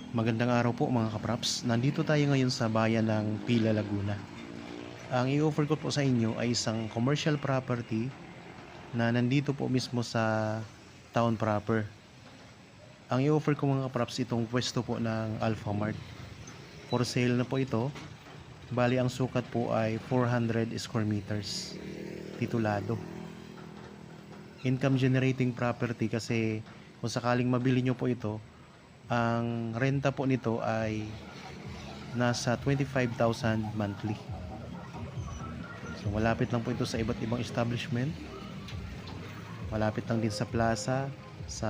Magandang araw po mga kapraps. Nandito tayo ngayon sa bayan ng Pila, Laguna. Ang i-offer ko po sa inyo ay isang commercial property na nandito po mismo sa town proper. Ang i-offer ko mga kapraps itong pwesto po ng Alpha Mart. For sale na po ito. Bali ang sukat po ay 400 square meters. Titulado. Income generating property kasi kung sakaling mabili nyo po ito, ang renta po nito ay nasa 25,000 monthly. So malapit lang po ito sa iba't ibang establishment. Malapit lang din sa plaza, sa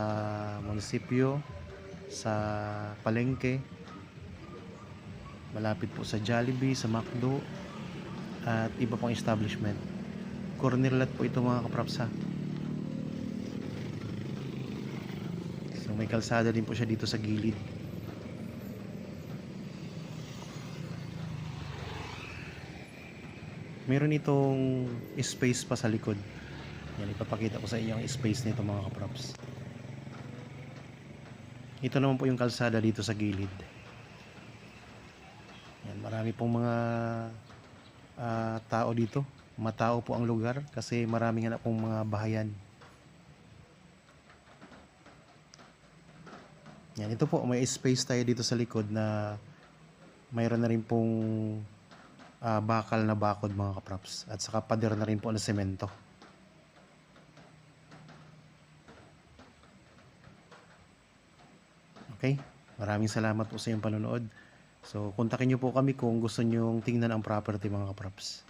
munisipyo, sa palengke. Malapit po sa Jollibee, sa McDo, at iba pang establishment. Corner lot po ito mga kaprapsa. So may kalsada din po siya dito sa gilid. Meron itong space pa sa likod. Yan, ipapakita ko sa inyo ang space nito mga kaprops. Ito naman po yung kalsada dito sa gilid. Yan, marami pong mga tao dito. Matao po ang lugar kasi maraming anak pong mga bahayan. Yan, ito po, may space tayo dito sa likod na mayroon na rin pong bakal na bakod mga kaprops. At saka pader na rin po na semento. Okay? Maraming salamat po sa iyong panonood. So, kontakin nyo po kami kung gusto nyong tingnan ang property mga kaprops.